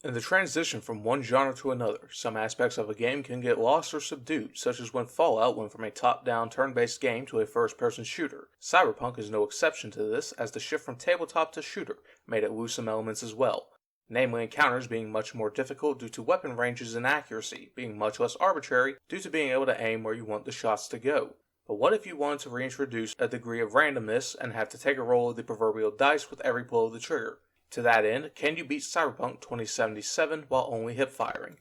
In the transition from one genre to another, some aspects of a game can get lost or subdued, such as when Fallout went from a top-down turn-based game to a first-person shooter. Cyberpunk is no exception to this, as the shift from tabletop to shooter made it lose some elements as well, namely encounters being much more difficult due to weapon ranges and accuracy being much less arbitrary due to being able to aim where you want the shots to go. But what if you wanted to reintroduce a degree of randomness and have to take a roll of the proverbial dice with every pull of the trigger? To that end, can you beat Cyberpunk 2077 while only hip-firing?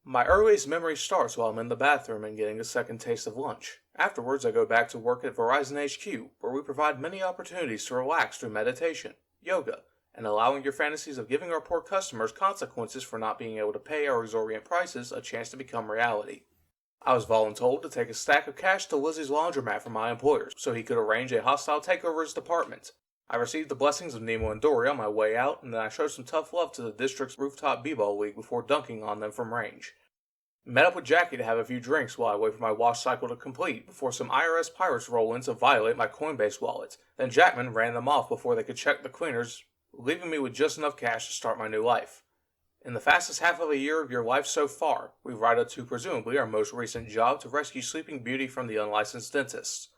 My earliest memory starts while I'm in the bathroom and getting a second taste of lunch. Afterwards, I go back to work at Verizon HQ, where we provide many opportunities to relax through meditation, yoga, and allowing your fantasies of giving our poor customers consequences for not being able to pay our exorbitant prices a chance to become reality. I was voluntold to take a stack of cash to Lizzie's laundromat from my employer so he could arrange a hostile takeover of his department. I received the blessings of Nemo and Dory on my way out, and then I showed some tough love to the district's rooftop b-ball league before dunking on them from range. Met up with Jackie to have a few drinks while I wait for my wash cycle to complete before some IRS pirates roll in to violate my Coinbase wallet. Then Jackman ran them off before they could check the cleaners, leaving me with just enough cash to start my new life. In the fastest half of a year of your life so far, we ride up to presumably our most recent job to rescue Sleeping Beauty from the unlicensed dentist.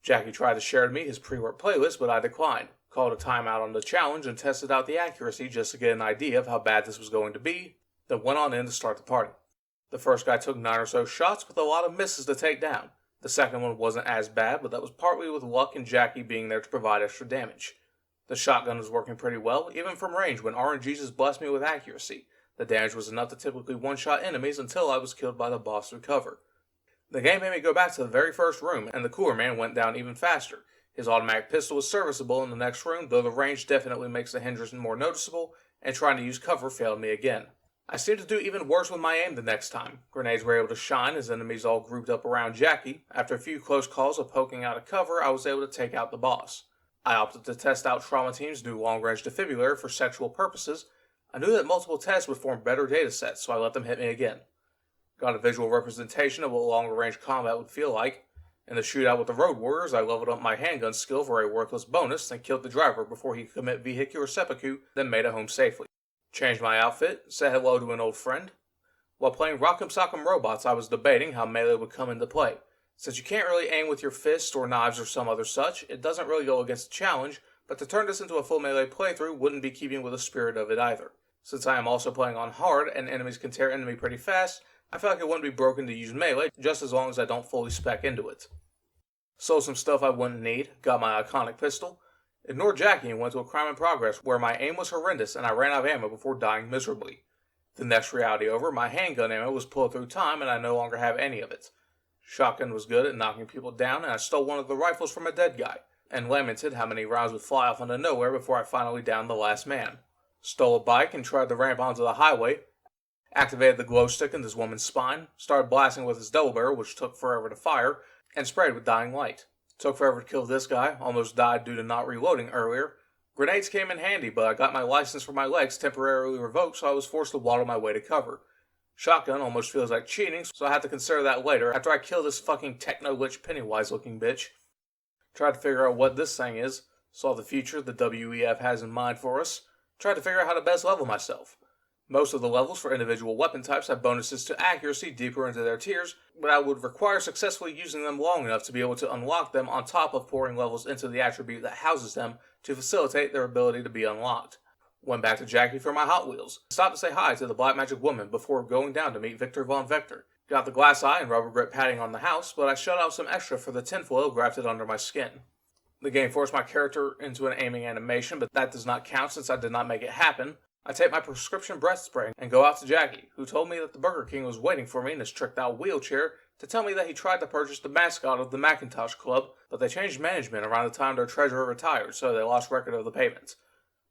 Jackie tried to share with me his pre-work playlist, but I declined, called a timeout on the challenge, and tested out the accuracy just to get an idea of how bad this was going to be, then went on in to start the party. The first guy took 9 or so shots with a lot of misses to take down. The second one wasn't as bad, but that was partly with luck and Jackie being there to provide extra damage. The shotgun was working pretty well, even from range when RNGesus blessed me with accuracy. The damage was enough to typically one-shot enemies until I was killed by the boss through cover. The game made me go back to the very first room, and the cooler man went down even faster. His automatic pistol was serviceable in the next room, though the range definitely makes the hindrance more noticeable, and trying to use cover failed me again. I seemed to do even worse with my aim the next time. Grenades were able to shine as enemies all grouped up around Jackie. After a few close calls of poking out of cover, I was able to take out the boss. I opted to test out Trauma Team's new long-range defibrillator for sexual purposes. I knew that multiple tests would form better data sets, so I let them hit me again. Got a visual representation of what longer-range combat would feel like. In the shootout with the Road Warriors, I leveled up my handgun skill for a worthless bonus and killed the driver before he could commit vehicular seppuku, then made it home safely. Changed my outfit, said hello to an old friend. While playing Rock'em Sock'em Robots, I was debating how melee would come into play. Since you can't really aim with your fists or knives or some other such, it doesn't really go against the challenge, but to turn this into a full melee playthrough wouldn't be keeping with the spirit of it either. Since I am also playing on hard and enemies can tear enemy pretty fast, I feel like it wouldn't be broken to use melee just as long as I don't fully spec into it. Sold some stuff I wouldn't need, got my iconic pistol, ignored Jackie and went to a crime in progress where my aim was horrendous and I ran out of ammo before dying miserably. The next reality over, my handgun ammo was pulled through time and I no longer have any of it. Shotgun was good at knocking people down and I stole one of the rifles from a dead guy, and lamented how many rounds would fly off into nowhere before I finally downed the last man. Stole a bike and tried to ramp onto the highway, activated the glow stick in this woman's spine, started blasting with his double barrel which took forever to fire, and sprayed with dying light. Took forever to kill this guy, almost died due to not reloading earlier. Grenades came in handy, but I got my license for my legs temporarily revoked, so I was forced to waddle my way to cover. Shotgun almost feels like cheating, so I had to consider that later after I kill this fucking techno-lich Pennywise looking bitch. Tried to figure out what this thing is, saw the future the WEF has in mind for us, tried to figure out how to best level myself. Most of the levels for individual weapon types have bonuses to accuracy deeper into their tiers, but I would require successfully using them long enough to be able to unlock them on top of pouring levels into the attribute that houses them to facilitate their ability to be unlocked. Went back to Jackie for my Hot Wheels. Stopped to say hi to the Black Magic Woman before going down to meet Victor Von Vector. Got the glass eye and rubber grip padding on the house, but I shut out some extra for the tinfoil grafted under my skin. The game forced my character into an aiming animation, but that does not count since I did not make it happen. I take my prescription breath spray and go out to Jackie, who told me that the Burger King was waiting for me in his tricked-out wheelchair to tell me that he tried to purchase the mascot of the Macintosh Club, but they changed management around the time their treasurer retired, so they lost record of the payments.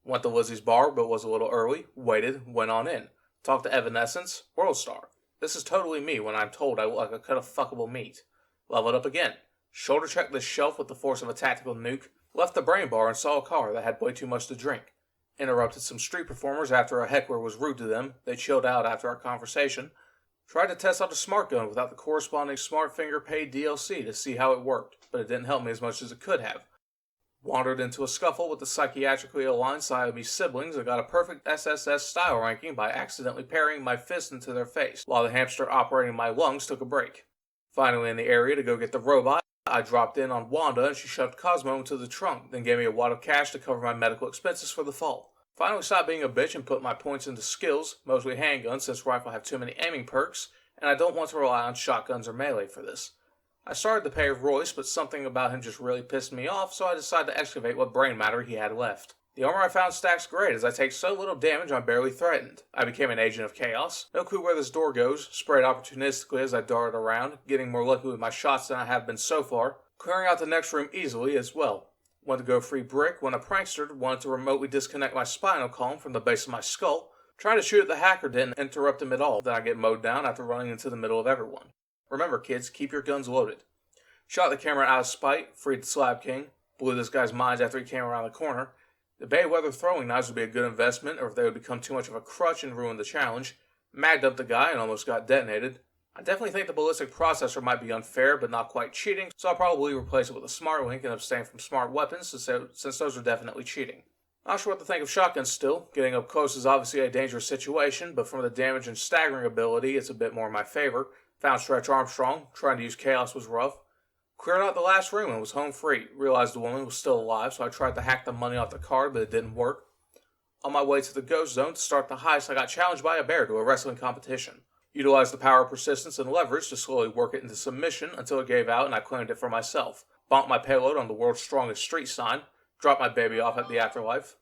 Went to Lizzie's bar, but was a little early, waited, went on in. Talked to Evanescence, World Star. This is totally me when I'm told I look like a cut of fuckable meat. Leveled up again. Shoulder checked this shelf with the force of a tactical nuke. Left the brain bar and saw a car that had way too much to drink. Interrupted some street performers after a heckler was rude to them. They chilled out after our conversation. Tried to test out the smart gun without the corresponding Smart Finger paid DLC to see how it worked, but it didn't help me as much as it could have. Wandered into a scuffle with the psychiatrically aligned Siamese siblings and got a perfect SSS style ranking by accidentally parrying my fist into their face, while the hamster operating my lungs took a break. Finally in the area to go get the robot, I dropped in on Wanda and she shoved Cosmo into the trunk, then gave me a wad of cash to cover my medical expenses for the fall. Finally stopped being a bitch and put my points into skills, mostly handguns since rifle have too many aiming perks, and I don't want to rely on shotguns or melee for this. I started to pay Royce, but something about him just really pissed me off, so I decided to excavate what brain matter he had left. The armor I found stacks great, as I take so little damage I'm barely threatened. I became an agent of chaos. No clue where this door goes, sprayed opportunistically as I darted around, getting more lucky with my shots than I have been so far, clearing out the next room easily as well. Went to go free brick when a prankster wanted to remotely disconnect my spinal column from the base of my skull. Trying to shoot at the hacker didn't interrupt him at all, then I get mowed down after running into the middle of everyone. Remember kids, keep your guns loaded. Shot the camera out of spite, freed the Slab King, blew this guy's minds after he came around the corner. The Bayweather throwing knives would be a good investment, or if they would become too much of a crutch and ruin the challenge. Magged up the guy and almost got detonated. I definitely think the ballistic processor might be unfair, but not quite cheating, so I'll probably replace it with a smart link and abstain from smart weapons, since those are definitely cheating. Not sure what to think of shotguns still. Getting up close is obviously a dangerous situation, but from the damage and staggering ability, it's a bit more in my favor. Found Stretch Armstrong. Trying to use Chaos was rough. Cleared out the last room and was home free. Realized the woman was still alive, so I tried to hack the money off the card, but it didn't work. On my way to the Ghost Zone to start the heist, I got challenged by a bear to a wrestling competition. Utilized the power of persistence and leverage to slowly work it into submission until it gave out and I claimed it for myself. Bonked my payload on the world's strongest street sign. Dropped my baby off at the afterlife.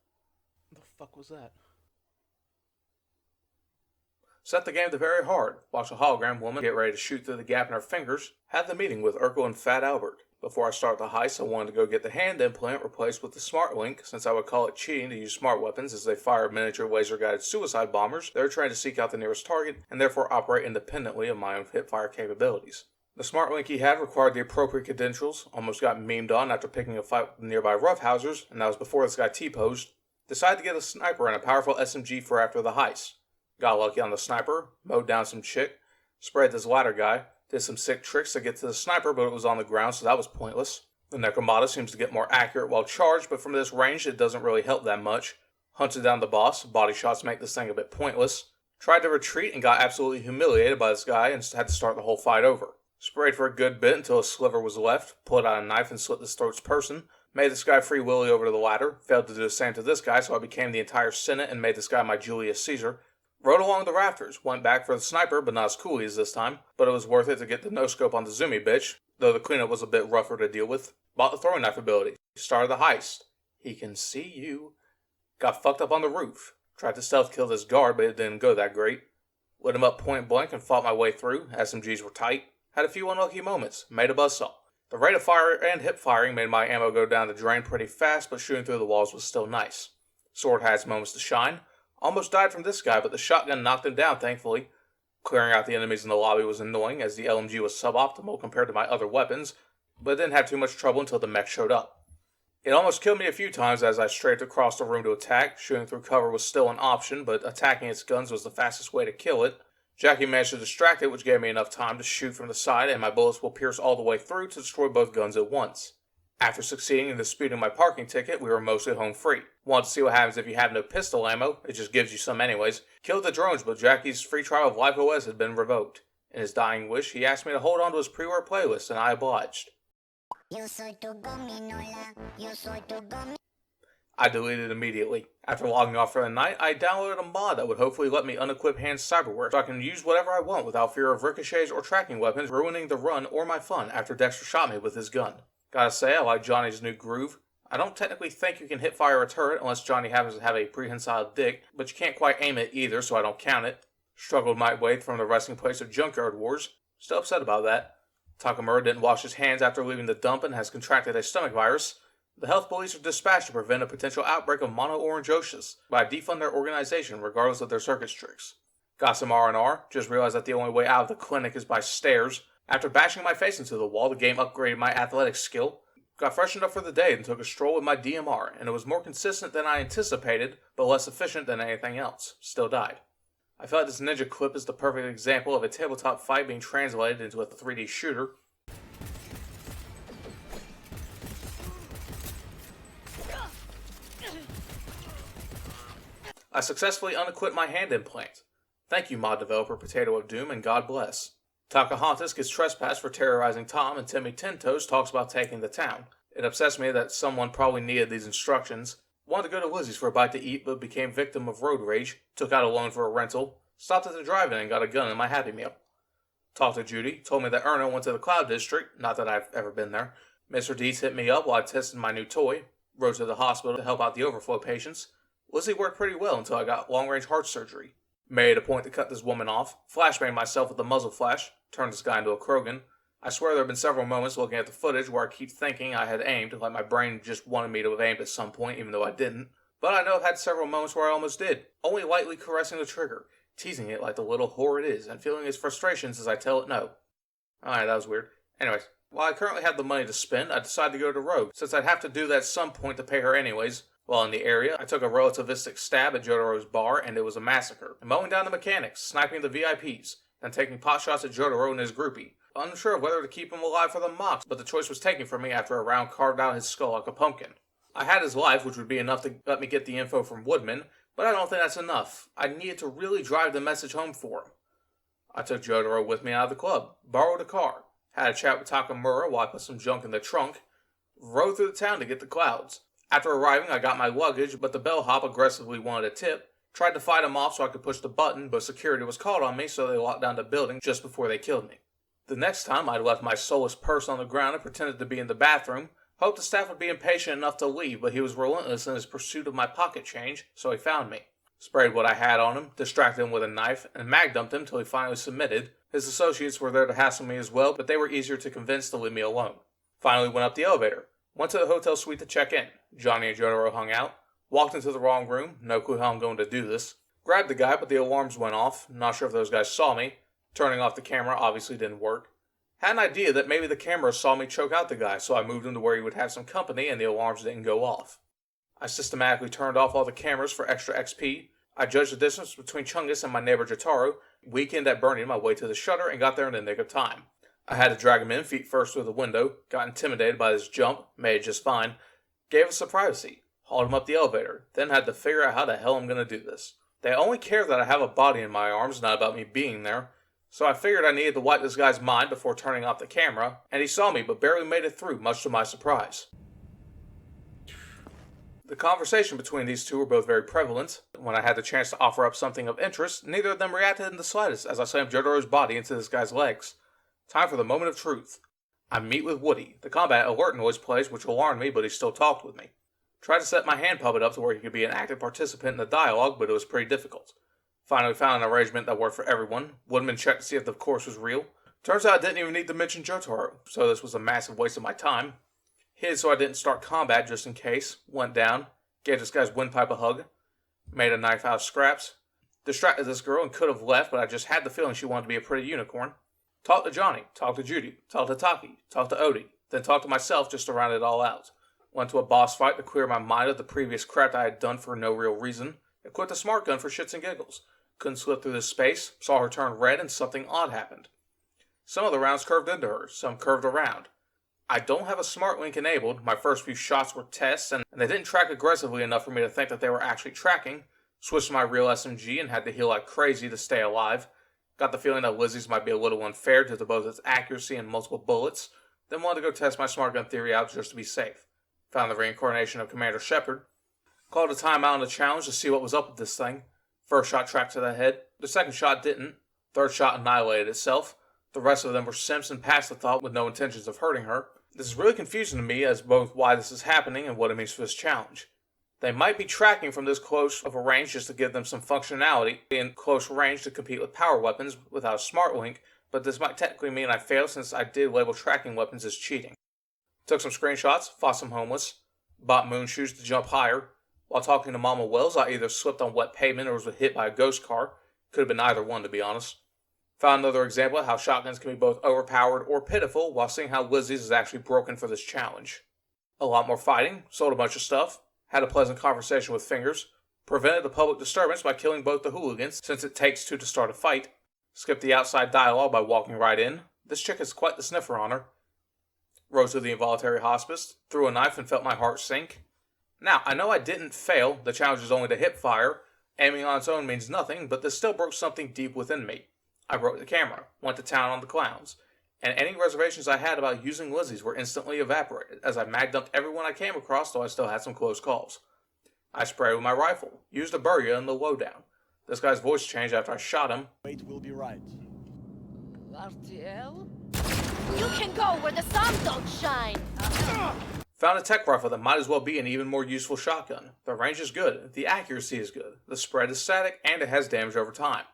What the fuck was that? Set the game to very hard. Watch a hologram woman get ready to shoot through the gap in her fingers. Had the meeting with Urkel and Fat Albert. Before I start the heist, I wanted to go get the hand implant replaced with the smart link, since I would call it cheating to use smart weapons as they fire miniature laser-guided suicide bombers that are trained to seek out the nearest target and therefore operate independently of my own hipfire capabilities. The smart link he had required the appropriate credentials, almost got memed on after picking a fight with the nearby roughhousers, and that was before this guy T-posed. Decided to get a sniper and a powerful SMG for after the heist. Got lucky on the sniper, mowed down some chick, sprayed this latter guy, did some sick tricks to get to the sniper, but it was on the ground, so that was pointless. The Necromata seems to get more accurate while charged, but from this range it doesn't really help that much. Hunted down the boss, body shots make this thing a bit pointless. Tried to retreat and got absolutely humiliated by this guy and had to start the whole fight over. Sprayed for a good bit until a sliver was left, pulled out a knife and slit this throat's person. Made this guy free willy over to the ladder, failed to do the same to this guy, so I became the entire Senate and made this guy my Julius Caesar. Rode along the rafters, went back for the sniper, but not as coolly as this time. But it was worth it to get the no-scope on the zoomy bitch, though the cleanup was a bit rougher to deal with. Bought the throwing knife ability. Started the heist. He can see you. Got fucked up on the roof. Tried to stealth kill this guard, but it didn't go that great. Lit him up point blank and fought my way through. SMGs were tight. Had a few unlucky moments. Made a buzzsaw. The rate of fire and hip firing made my ammo go down the drain pretty fast, but shooting through the walls was still nice. Sword had its moments to shine. Almost died from this guy, but the shotgun knocked him down, thankfully. Clearing out the enemies in the lobby was annoying, as the LMG was suboptimal compared to my other weapons, but it didn't have too much trouble until the mech showed up. It almost killed me a few times as I strafed across the room to attack. Shooting through cover was still an option, but attacking its guns was the fastest way to kill it. Jackie managed to distract it, which gave me enough time to shoot from the side, and my bullets will pierce all the way through to destroy both guns at once. After succeeding in disputing my parking ticket, we were mostly home free. Wanted to see what happens if you have no pistol ammo. It just gives you some anyways. Killed the drones, but Jackie's free trial of Live OS had been revoked. In his dying wish, he asked me to hold on to his pre-war playlist, and I obliged. I deleted it immediately. After logging off for the night, I downloaded a mod that would hopefully let me unequip hand cyberware so I can use whatever I want without fear of ricochets or tracking weapons ruining the run or my fun after Dexter shot me with his gun. Gotta say, I like Johnny's new groove. I don't technically think you can hit fire a turret unless Johnny happens to have a prehensile dick, but you can't quite aim it either, so I don't count it. Struggled my way from the resting place of Junkyard Wars. Still upset about that. Takamura didn't wash his hands after leaving the dump and has contracted a stomach virus. The health police are dispatched to prevent a potential outbreak of mono-orangeosis, but I defund their organization regardless of their circuit tricks. Got some R&R, just realized that the only way out of the clinic is by stairs. After bashing my face into the wall, the game upgraded my athletics skill. Got freshened up for the day and took a stroll with my DMR, and it was more consistent than I anticipated, but less efficient than anything else. Still died. I feel like this ninja clip is the perfect example of a tabletop fight being translated into a 3D shooter. I successfully unequipped my hand implant. Thank you, mod developer Potato of Doom, and God bless. Takahontas gets trespassed for terrorizing Tom, and Timmy Tentoes talks about taking the town. It upsets me that someone probably needed these instructions. Wanted to go to Lizzie's for a bite to eat, but became victim of road rage. Took out a loan for a rental. Stopped at the drive-in and got a gun in my Happy Meal. Talked to Judy. Told me that Erna went to the Cloud District. Not that I've ever been there. Mr. Deeds hit me up while I tested my new toy. Rode to the hospital to help out the overflow patients. Lizzie worked pretty well until I got long-range heart surgery. Made a point to cut this woman off. Flashbanged myself with a muzzle flash. Turned this guy into a Krogan. I swear there have been several moments looking at the footage where I keep thinking I had aimed, like my brain just wanted me to have aimed at some point, even though I didn't. But I know I've had several moments where I almost did, only lightly caressing the trigger, teasing it like the little whore it is, and feeling its frustrations as I tell it no. Alright, that was weird. Anyways, while I currently have the money to spend, I decided to go to Rogue, since I'd have to do that at some point to pay her anyways. While in the area, I took a relativistic stab at Jotaro's bar, and it was a massacre. Mowing down the mechanics, sniping the VIPs, and taking pot shots at Jotaro and his groupie. Unsure of whether to keep him alive for the mocks, but the choice was taken from me after a round carved out his skull like a pumpkin. I had his life, which would be enough to let me get the info from Woodman, but I don't think that's enough. I needed to really drive the message home for him. I took Jotaro with me out of the club, borrowed a car, had a chat with Takamura while I put some junk in the trunk, rode through the town to get the Clouds. After arriving, I got my luggage, but the bellhop aggressively wanted a tip. Tried to fight him off so I could push the button, but security was called on me, so they locked down the building just before they killed me. The next time, I left my soulless purse on the ground and pretended to be in the bathroom. Hoped the staff would be impatient enough to leave, but he was relentless in his pursuit of my pocket change, so he found me. Sprayed what I had on him, distracted him with a knife, and mag-dumped him till he finally submitted. His associates were there to hassle me as well, but they were easier to convince to leave me alone. Finally went up the elevator. Went to the hotel suite to check in. Johnny and Jotaro hung out. Walked into the wrong room. No clue how I'm going to do this. Grabbed the guy, but the alarms went off. Not sure if those guys saw me. Turning off the camera obviously didn't work. Had an idea that maybe the camera saw me choke out the guy, so I moved him to where he would have some company and the alarms didn't go off. I systematically turned off all the cameras for extra XP. I judged the distance between Chungus and my neighbor Jotaro, weakened at burning my way to the shutter, and got there in the nick of time. I had to drag him in feet first through the window, got intimidated by this jump, made it just fine, gave us some privacy, hauled him up the elevator, then had to figure out how the hell I'm going to do this. They only care that I have a body in my arms, not about me being there, so I figured I needed to wipe this guy's mind before turning off the camera, and he saw me but barely made it through, much to my surprise. The conversation between these two were both very prevalent. When I had the chance to offer up something of interest, neither of them reacted in the slightest as I slammed Jotaro's body into this guy's legs. Time for the moment of truth. I meet with Woody. The combat alert noise plays, which alarmed me, but he still talked with me. Tried to set my hand puppet up to where he could be an active participant in the dialogue, but it was pretty difficult. Finally found an arrangement that worked for everyone. Woodman checked to see if the course was real. Turns out I didn't even need to mention Jotaro, so this was a massive waste of my time. Hid so I didn't start combat just in case. Went down. Gave this guy's windpipe a hug. Made a knife out of scraps. Distracted this girl and could have left, but I just had the feeling she wanted to be a pretty unicorn. Talked to Johnny, talked to Judy, talked to Taki, talked to Odie, then talked to myself just to round it all out. Went to a boss fight to clear my mind of the previous crap I had done for no real reason. Equipped a smart gun for shits and giggles. Couldn't slip through this space, saw her turn red, and something odd happened. Some of the rounds curved into her, some curved around. I don't have a smart link enabled. My first few shots were tests, and they didn't track aggressively enough for me to think that they were actually tracking. Switched to my real SMG and had to heal like crazy to stay alive. Got the feeling that Lizzie's might be a little unfair due to both its accuracy and multiple bullets. Then wanted to go test my smart gun theory out just to be safe. Found the reincarnation of Commander Shepard. Called a timeout on the challenge to see what was up with this thing. First shot tracked to the head. The second shot didn't. Third shot annihilated itself. The rest of them were simps and past the thought with no intentions of hurting her. This is really confusing to me as both why this is happening and what it means for this challenge. They might be tracking from this close of a range just to give them some functionality in close range to compete with power weapons without a smart link, but this might technically mean I failed since I did label tracking weapons as cheating. Took some screenshots, fought some homeless, bought moon shoes to jump higher. While talking to Mama Wells, I either slipped on wet pavement or was hit by a ghost car. Could have been either one, to be honest. Found another example of how shotguns can be both overpowered or pitiful, while seeing how Lizzie's is actually broken for this challenge. A lot more fighting, sold a bunch of stuff, had a pleasant conversation with Fingers, prevented the public disturbance by killing both the hooligans, since it takes two to start a fight, skipped the outside dialogue by walking right in. This chick has quite the sniffer on her. Rose to the involuntary hospice, threw a knife and felt my heart sink. Now, I know I didn't fail, the challenge is only to hip fire, Aiming on its own means nothing, but this still broke something deep within me. I broke the camera, went to town on the clowns, and any reservations I had about using Lizzie's were instantly evaporated, as I mag-dumped everyone I came across, though I still had some close calls. I sprayed with my rifle, used a burya in the lowdown. This guy's voice changed after I shot him. Wait will be right. RTL? You can go where the sun don't shine! Found a tech rifle that might as well be an even more useful shotgun. The range is good, the accuracy is good, the spread is static, and it has damage over time.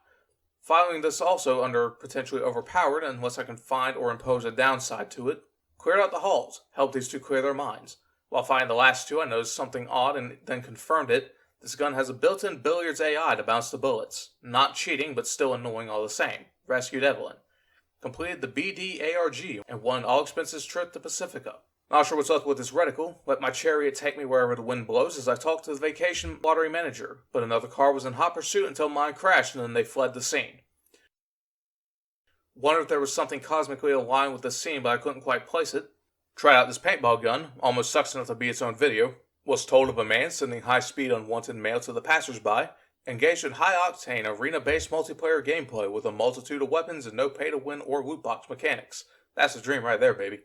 Filing this also under potentially overpowered unless I can find or impose a downside to it. Cleared out the halls, helped these two clear their minds. While finding the last two, I noticed something odd and then confirmed it. This gun has a built-in billiards AI to bounce the bullets. Not cheating, but still annoying all the same. Rescued Evelyn. Completed the BD-ARG and won an all-expenses trip to Pacifica. Not sure what's up with this reticle. Let my chariot take me wherever the wind blows as I talked to the vacation lottery manager, but another car was in hot pursuit until mine crashed and then they fled the scene. Wondered if there was something cosmically aligned with the scene, but I couldn't quite place it. Tried out this paintball gun, almost sucks enough to be its own video. Was told of a man sending high-speed unwanted mail to the passersby. Engaged in high-octane, arena-based multiplayer gameplay with a multitude of weapons and no pay-to-win or loot box mechanics. That's the dream right there, baby.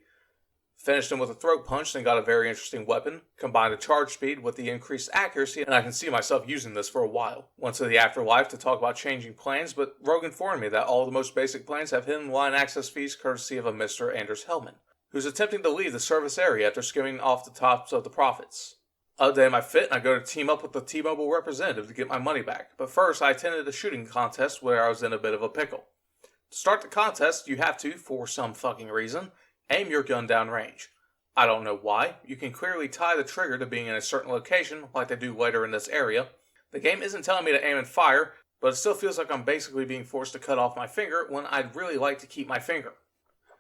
Finished him with a throat punch and got a very interesting weapon. Combined the charge speed with the increased accuracy, and I can see myself using this for a while. Went to the afterlife to talk about changing plans, but Rogue informed me that all the most basic plans have hidden line access fees courtesy of a Mr. Anders Hellman, who's attempting to leave the service area after skimming off the tops of the profits. Update my fit, and I go to team up with the T-Mobile representative to get my money back. But first, I attended a shooting contest where I was in a bit of a pickle. To start the contest, you have to, for some fucking reason, aim your gun down range. I don't know why. You can clearly tie the trigger to being in a certain location, like they do later in this area. The game isn't telling me to aim and fire, but it still feels like I'm basically being forced to cut off my finger when I'd really like to keep my finger.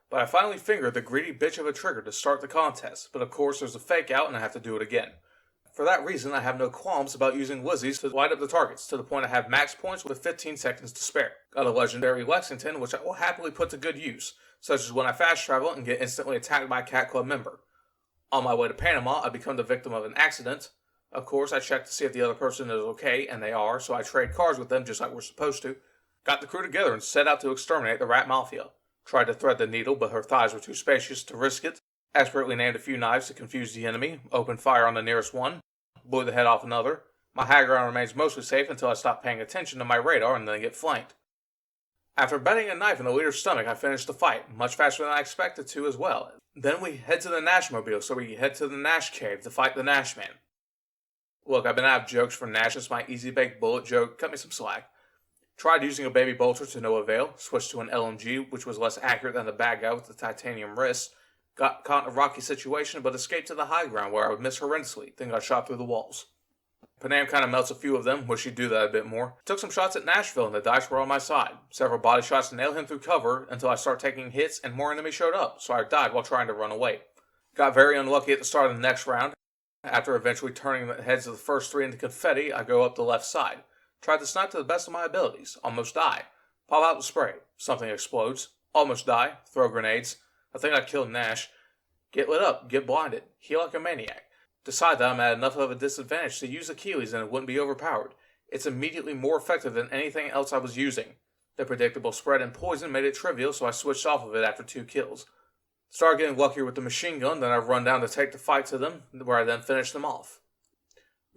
But I finally fingered the greedy bitch of a trigger to start the contest, but of course there's a fake out and I have to do it again. For that reason, I have no qualms about using Lizzie's to light up the targets, to the point I have max points with 15 seconds to spare. Got a legendary Lexington, which I will happily put to good use, such as when I fast travel and get instantly attacked by a Cat Club member. On my way to Panama, I become the victim of an accident. Of course, I check to see if the other person is okay, and they are, so I trade cars with them just like we're supposed to. Got the crew together and set out to exterminate the Rat Mafia. Tried to thread the needle, but her thighs were too spacious to risk it. Expertly named a few knives to confuse the enemy, opened fire on the nearest one, blew the head off another. My high ground remains mostly safe until I stop paying attention to my radar and then get flanked. After bedding a knife in the leader's stomach, I finished the fight, much faster than I expected to as well. Then we head to the Nash-mobile, so we head to the Nash cave to fight the Nash Man. Look, I've been out of jokes for Nash since my easy-baked bullet joke. Cut me some slack. Tried using a baby bolter to no avail, switched to an LMG, which was less accurate than the bad guy with the titanium wrist. Got caught in a rocky situation, but escaped to the high ground where I would miss horrendously, then got shot through the walls. Panam kind of melts a few of them, wish he'd do that a bit more. Took some shots at Nashville and the dice were on my side. Several body shots to nail him through cover until I start taking hits and more enemies showed up, so I died while trying to run away. Got very unlucky at the start of the next round. After eventually turning the heads of the first three into confetti, I go up the left side. Tried to snipe to the best of my abilities. Almost die. Pop out the spray. Something explodes. Almost die. Throw grenades. I think I killed Nash. Get lit up. Get blinded. Heal like a maniac. Decide that I'm at enough of a disadvantage to use Achilles and it wouldn't be overpowered. It's immediately more effective than anything else I was using. The predictable spread and poison made it trivial, so I switched off of it after 2 kills. Started getting luckier with the machine gun, then I run down to take the fight to them, where I then finish them off.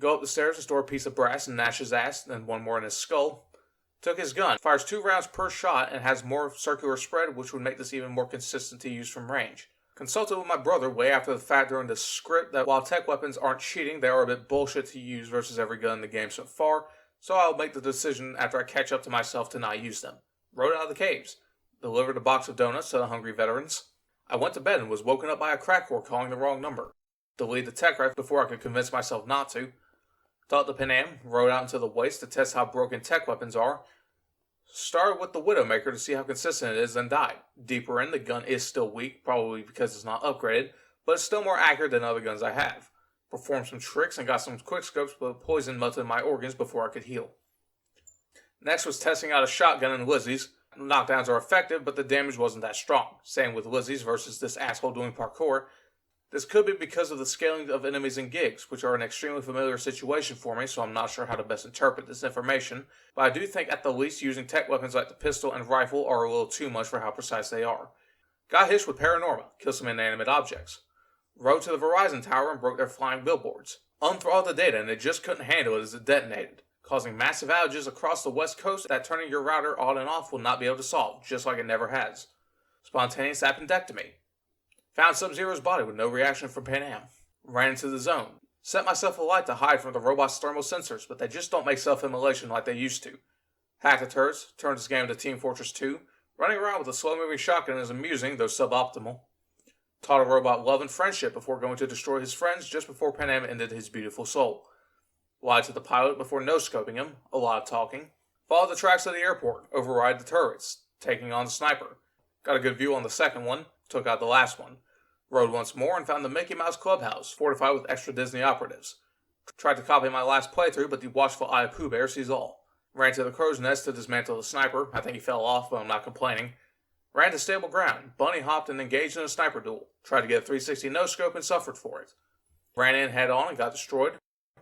Go up the stairs to store a piece of brass in Nash's ass, then one more in his skull. Took his gun, fires 2 rounds per shot, and has more circular spread, which would make this even more consistent to use from range. Consulted with my brother way after the fact during the script that while tech weapons aren't cheating, they are a bit bullshit to use versus every gun in the game so far, so I'll make the decision after I catch up to myself to not use them. Rode out of the caves. Delivered a box of donuts to the hungry veterans. I went to bed and was woken up by a crack whore calling the wrong number. Deleted the tech rifle before I could convince myself not to. Thought the Panam, rode out into the waste to test how broken tech weapons are. Started with the Widowmaker to see how consistent it is, then died. Deeper in, the gun is still weak, probably because it's not upgraded, but it's still more accurate than other guns I have. Performed some tricks and got some quick scopes, but poison melted my organs before I could heal. Next was testing out a shotgun in Lizzie's. Knockdowns are effective, but the damage wasn't that strong. Same with Lizzie's versus this asshole doing parkour. This could be because of the scaling of enemies and gigs, which are an extremely familiar situation for me, so I'm not sure how to best interpret this information, but I do think at the least using tech weapons like the pistol and rifle are a little too much for how precise they are. Got hitched with paranormal, killed some inanimate objects. Rode to the Verizon tower and broke their flying billboards. Unthrottled the data and it just couldn't handle it as it detonated, causing massive outages across the west coast that turning your router on and off will not be able to solve, just like it never has. Spontaneous appendectomy. Found Sub-Zero's body with no reaction from Panam. Ran into the zone. Set myself alight to hide from the robot's thermal sensors, but they just don't make self-immolation like they used to. Hacked the turrets, turned this game into Team Fortress 2. Running around with a slow-moving shotgun is amusing, though suboptimal. Taught a robot love and friendship before going to destroy his friends just before Panam ended his beautiful soul. Lied to the pilot before no-scoping him, a lot of talking. Followed the tracks to the airport, override the turrets, taking on the sniper. Got a good view on the second one, took out the last one. Rode once more and found the Mickey Mouse Clubhouse, fortified with extra Disney operatives. Tried to copy my last playthrough, but the watchful eye of Pooh Bear sees all. Ran to the crow's nest to dismantle the sniper. I think he fell off, but I'm not complaining. Ran to stable ground, bunny hopped and engaged in a sniper duel. Tried to get a 360 no-scope and suffered for it. Ran in head on and got destroyed.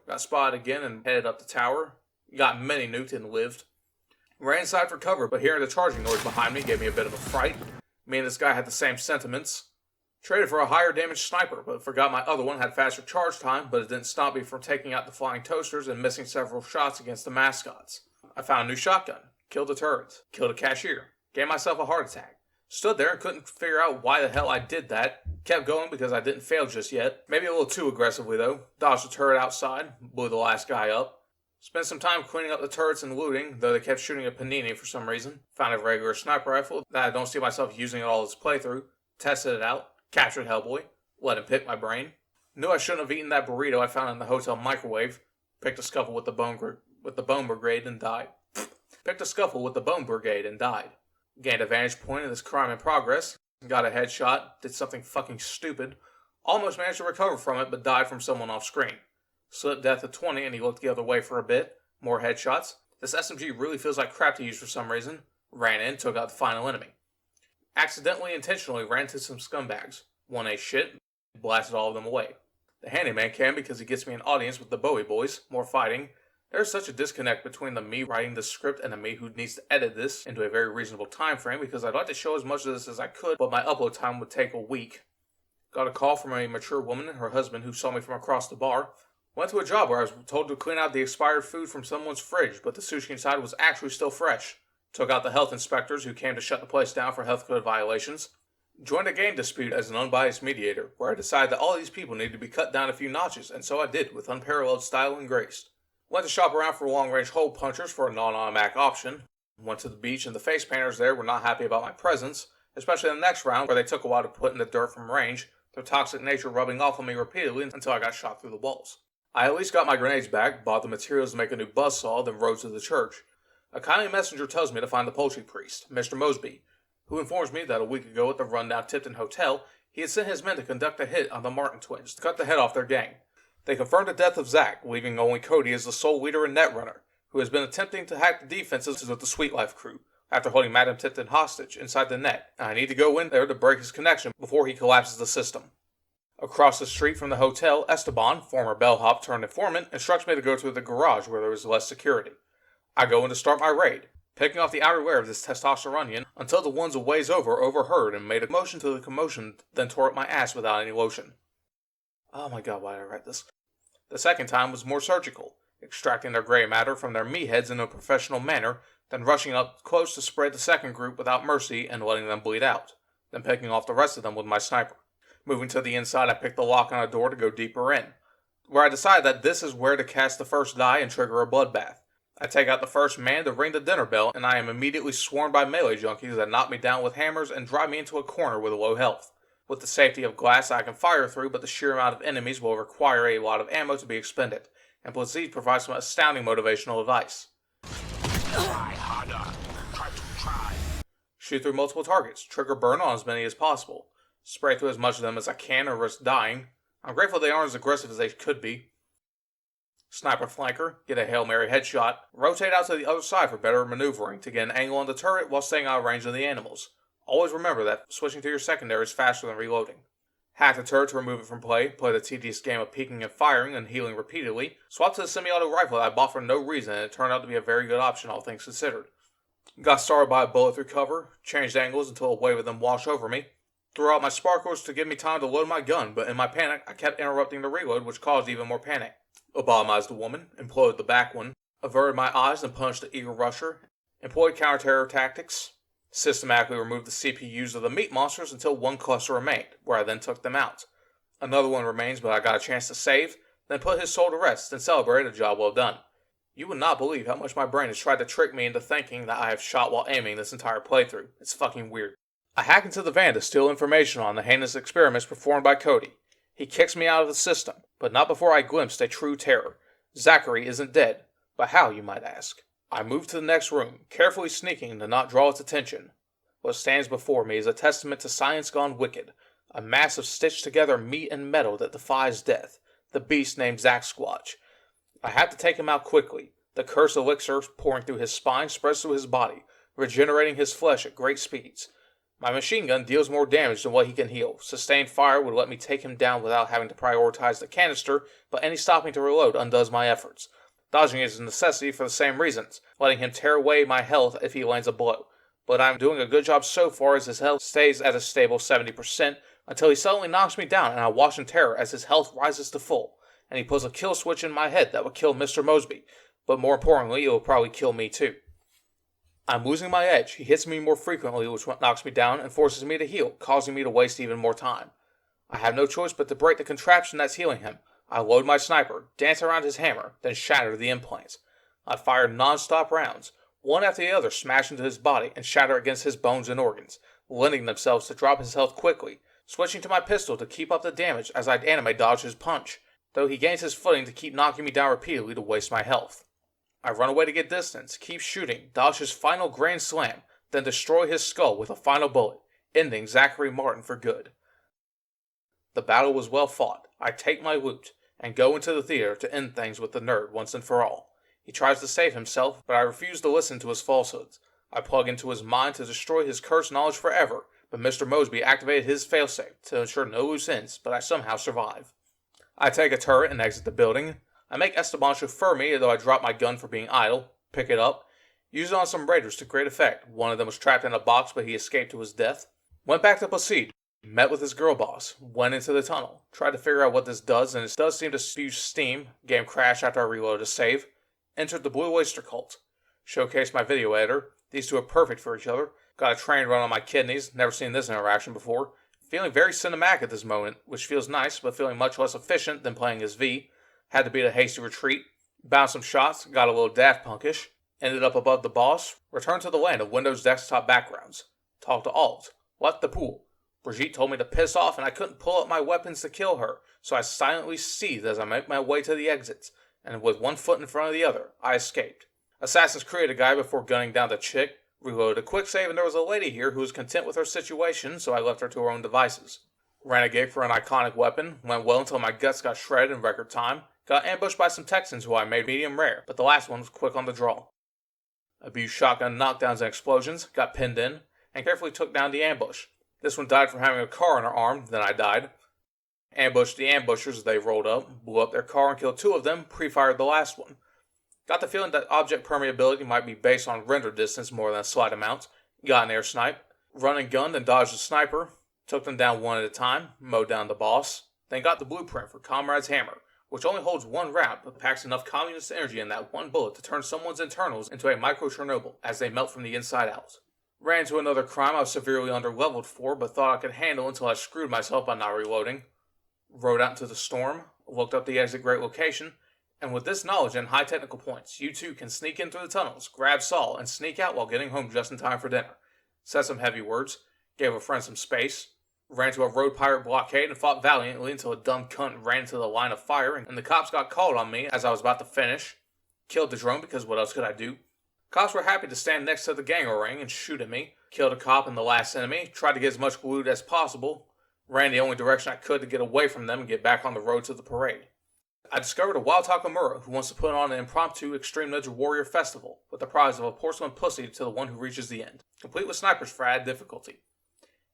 Got spotted again and headed up the tower. Got mini nuked and lived. Ran inside for cover, but hearing the charging noise behind me gave me a bit of a fright. Me and this guy had the same sentiments. Traded for a higher damage sniper, but forgot my other one had faster charge time, but it didn't stop me from taking out the flying toasters and missing several shots against the mascots. I found a new shotgun, killed a turret, killed a cashier, gave myself a heart attack. Stood there and couldn't figure out why the hell I did that. Kept going because I didn't fail just yet. Maybe a little too aggressively though. Dodged a turret outside, blew the last guy up. Spent some time cleaning up the turrets and looting, though they kept shooting a panini for some reason. Found a regular sniper rifle that I don't see myself using at all this playthrough. Tested it out. Captured Hellboy. Let him pick my brain. Knew I shouldn't have eaten that burrito I found in the hotel microwave. Picked a scuffle with the Bone Brigade and died. Gained a vantage point in this crime in progress. Got a headshot. Did something fucking stupid. Almost managed to recover from it, but died from someone off screen. Slipped death at 20 and he looked the other way for a bit. More headshots. This SMG really feels like crap to use for some reason. Ran in, took out the final enemy. Accidentally, intentionally ran into some scumbags. One ate shit, blasted all of them away. The handyman can because he gets me an audience with the Bowie boys. More fighting. There's such a disconnect between the me writing the script and the me who needs to edit this into a very reasonable time frame because I'd like to show as much of this as I could, but my upload time would take a week. Got a call from a mature woman and her husband who saw me from across the bar. Went to a job where I was told to clean out the expired food from someone's fridge, but the sushi inside was actually still fresh. Took out the health inspectors who came to shut the place down for health code violations. Joined a game dispute as an unbiased mediator, where I decided that all these people needed to be cut down a few notches, and so I did, with unparalleled style and grace. Went to shop around for long-range hole punchers for a non-automatic option. Went to the beach and the face painters there were not happy about my presence, especially in the next round where they took a while to put in the dirt from range, their toxic nature rubbing off on me repeatedly until I got shot through the walls. I at least got my grenades back, bought the materials to make a new buzzsaw, then rode to the church. A kindly messenger tells me to find the poultry priest, Mr. Mosby, who informs me that a week ago at the rundown Tifton Hotel, he had sent his men to conduct a hit on the Martin twins to cut the head off their gang. They confirmed the death of Zach, leaving only Cody as the sole leader and netrunner, who has been attempting to hack the defenses of the Sweet Life crew, after holding Madam Tipton hostage inside the net, and I need to go in there to break his connection before he collapses the system. Across the street from the hotel, Esteban, former bellhop turned informant, instructs me to go to the garage where there is less security. I go in to start my raid, picking off the outerwear of this testosteronian until the ones a ways over overheard and made a motion to the commotion, then tore up my ass without any lotion. Oh my god, why did I write this? The second time was more surgical, extracting their gray matter from their meatheads in a professional manner, then rushing up close to spread the second group without mercy and letting them bleed out, then picking off the rest of them with my sniper. Moving to the inside, I picked the lock on a door to go deeper in, where I decide that this is where to cast the first die and trigger a bloodbath. I take out the first man to ring the dinner bell, and I am immediately swarmed by melee junkies that knock me down with hammers and drive me into a corner with low health. With the safety of glass I can fire through, but the sheer amount of enemies will require a lot of ammo to be expended, and Blazid provides some astounding motivational advice. Try harder. Try. Shoot through multiple targets, trigger burn on as many as possible, spray through as much of them as I can or risk dying. I'm grateful they aren't as aggressive as they could be. Sniper flanker, get a Hail Mary headshot, rotate out to the other side for better maneuvering to get an angle on the turret while staying out of range of the animals. Always remember that switching to your secondary is faster than reloading. Hacked the turret to remove it from play, played a tedious game of peeking and firing and healing repeatedly, swapped to the semi-auto rifle that I bought for no reason and it turned out to be a very good option all things considered. Got started by a bullet through cover, changed angles until a wave of them washed over me, threw out my sparklers to give me time to load my gun, but in my panic I kept interrupting the reload which caused even more panic. Lobotomized the woman, imploded the back one, averted my eyes and punched the eager rusher, employed counter-terror tactics, systematically removed the CPUs of the meat monsters until one cluster remained, where I then took them out. Another one remains but I got a chance to save, then put his soul to rest and celebrated a job well done. You would not believe how much my brain has tried to trick me into thinking that I have shot while aiming this entire playthrough. It's fucking weird. I hack into the van to steal information on the heinous experiments performed by Cody. He kicks me out of the system, but not before I glimpsed a true terror. Zachary isn't dead. But how, you might ask? I move to the next room, carefully sneaking to not draw its attention. What stands before me is a testament to science gone wicked, a mass of stitched together meat and metal that defies death, the beast named Zack Squatch. I have to take him out quickly. The cursed elixir pouring through his spine spreads through his body, regenerating his flesh at great speeds. My machine gun deals more damage than what he can heal. Sustained fire would let me take him down without having to prioritize the canister, but any stopping to reload undoes my efforts. Dodging is a necessity for the same reasons, letting him tear away my health if he lands a blow. But I'm doing a good job so far as his health stays at a stable 70% until he suddenly knocks me down and I watch in terror as his health rises to full, and he pulls a kill switch in my head that would kill Mr. Mosby, but more importantly it will probably kill me too. I'm losing my edge. He hits me more frequently, which knocks me down and forces me to heal, causing me to waste even more time. I have no choice but to break the contraption that's healing him. I load my sniper, dance around his hammer, then shatter the implants. I fire non-stop rounds, one after the other smash into his body and shatter against his bones and organs, lending themselves to drop his health quickly, switching to my pistol to keep up the damage as I anime dodge his punch, though he gains his footing to keep knocking me down repeatedly to waste my health. I run away to get distance, keep shooting, dodge his final grand slam, then destroy his skull with a final bullet, ending Zachary Martin for good. The battle was well fought. I take my loot, and go into the theater to end things with the nerd once and for all. He tries to save himself, but I refuse to listen to his falsehoods. I plug into his mind to destroy his cursed knowledge forever, but Mr. Mosby activated his failsafe to ensure no loose ends, but I somehow survive. I take a turret and exit the building. I make Esteban chauffeur me, though I drop my gun for being idle, pick it up, use it on some raiders to great effect. One of them was trapped in a box, but he escaped to his death. Went back to Placide, met with his girl boss, went into the tunnel, tried to figure out what this does, and it does seem to spew steam. Game crashed after I reloaded a save. Entered the Blue Oyster Cult. Showcased my video editor. These two are perfect for each other. Got a train run on my kidneys, never seen this interaction before. Feeling very cinematic at this moment, which feels nice, but feeling much less efficient than playing as V. Had to beat a hasty retreat. Bounced some shots, got a little Daft Punkish. Ended up above the boss. Returned to the land of Windows desktop backgrounds. Talked to Alt. Left the pool. Brigitte told me to piss off and I couldn't pull up my weapons to kill her, so I silently seethed as I made my way to the exits, and with one foot in front of the other, I escaped. Assassin's Creed a guy before gunning down the chick, reloaded a quick save, and there was a lady here who was content with her situation, so I left her to her own devices. Ran a gig for an iconic weapon, went well until my guts got shredded in record time, got ambushed by some Texans who I made medium rare, but the last one was quick on the draw. Abused shotgun knockdowns and explosions, got pinned in, and carefully took down the ambush. This one died from having a car in her arm, then I died. Ambushed the ambushers as they rolled up, blew up their car and killed two of them, pre-fired the last one. Got the feeling that object permeability might be based on render distance more than a slight amount. Got an air snipe. Run and gunned and dodged the sniper. Took them down one at a time, mowed down the boss. Then got the blueprint for Comrade's Hammer, which only holds one round but packs enough communist energy in that one bullet to turn someone's internals into a micro-Chernobyl as they melt from the inside out. Ran into another crime I was severely underleveled for, but thought I could handle until I screwed myself by not reloading. Rode out into the storm, looked up the exit great location, and with this knowledge and high technical points, you too can sneak in through the tunnels, grab Saul, and sneak out while getting home just in time for dinner. Said some heavy words, gave a friend some space, ran to a road pirate blockade and fought valiantly until a dumb cunt ran into the line of fire and the cops got called on me as I was about to finish. Killed the drone because what else could I do? Cops were happy to stand next to the gang ring and shoot at me. Killed a cop and the last enemy, tried to get as much loot as possible, ran the only direction I could to get away from them and get back on the road to the parade. I discovered a wild Takamura who wants to put on an impromptu Extreme Ninja Warrior festival with the prize of a porcelain pussy to the one who reaches the end, complete with snipers for added difficulty.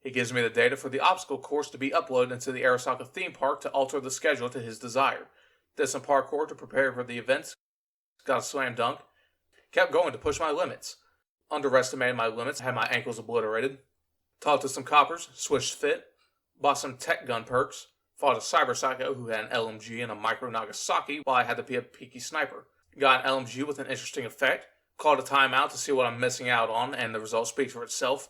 He gives me the data for the obstacle course to be uploaded into the Arasaka theme park to alter the schedule to his desire. Did some parkour to prepare for the events, got a slam dunk, kept going to push my limits. Underestimated my limits, had my ankles obliterated. Talked to some coppers, switched fit, bought some tech gun perks, fought a cyber psycho who had an LMG and a micro Nagasaki while I had to be a peaky sniper. Got an LMG with an interesting effect, called a timeout to see what I'm missing out on, and the result speaks for itself.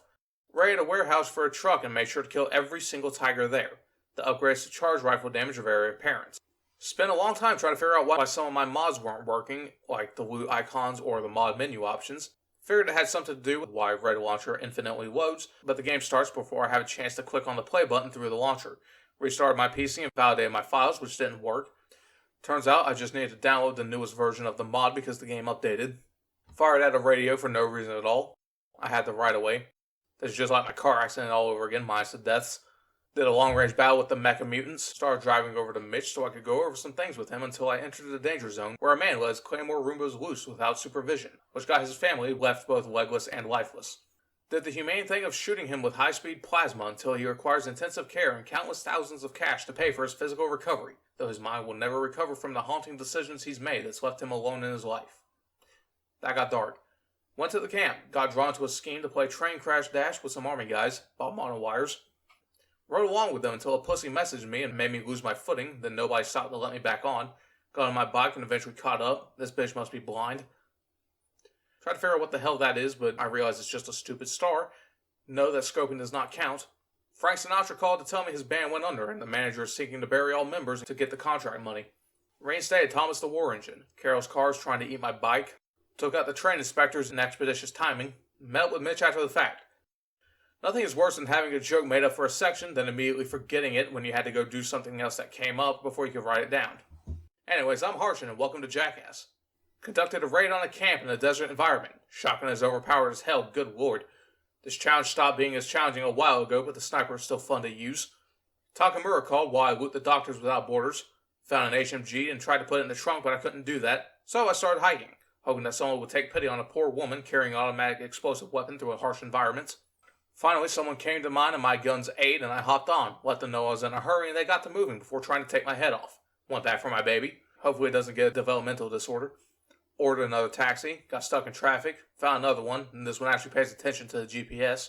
Raided a warehouse for a truck and made sure to kill every single tiger there. The upgrades to charge rifle damage are very apparent. Spent a long time trying to figure out why some of my mods weren't working, like the loot icons or the mod menu options. Figured it had something to do with why Red Launcher infinitely loads, but the game starts before I have a chance to click on the play button through the launcher. Restarted my PC and validated my files, which didn't work. Turns out I just needed to download the newest version of the mod because the game updated. Fired at a radio for no reason at all. I had the right of way. This is just like my car accident all over again, minus the deaths. Did a long-range battle with the mecha mutants, started driving over to Mitch so I could go over some things with him until I entered the danger zone, where a man let his Claymore Roombas loose without supervision, which got his family left both legless and lifeless. Did the humane thing of shooting him with high-speed plasma until he requires intensive care and countless thousands of cash to pay for his physical recovery, though his mind will never recover from the haunting decisions he's made that's left him alone in his life. That got dark. Went to the camp, got drawn to a scheme to play train crash dash with some army guys, bought monowires. Rode along with them until a pussy messaged me and made me lose my footing, then nobody stopped to let me back on. Got on my bike and eventually caught up. This bitch must be blind. Tried to figure out what the hell that is, but I realized it's just a stupid star. Know that scoping does not count. Frank Sinatra called to tell me his band went under and the manager is seeking to bury all members to get the contract money. Reinstated Thomas the War Engine. Carol's cars trying to eat my bike. Took out the train inspectors in expeditious timing. Met with Mitch after the fact. Nothing is worse than having a joke made up for a section than immediately forgetting it when you had to go do something else that came up before you could write it down. Anyways, I'm Harshin and welcome to Jackass. Conducted a raid on a camp in a desert environment. Shotgun is overpowered as hell, good lord. This challenge stopped being as challenging a while ago, but the sniper is still fun to use. Takamura called while I loot the Doctors Without Borders. Found an HMG and tried to put it in the trunk, but I couldn't do that, so I started hiking, hoping that someone would take pity on a poor woman carrying an automatic explosive weapon through a harsh environment. Finally, someone came to mind and my gun's aid, and I hopped on, let them know I was in a hurry, and they got to moving before trying to take my head off. Went back for my baby. Hopefully it doesn't get a developmental disorder. Ordered another taxi, got stuck in traffic, found another one, and this one actually pays attention to the GPS.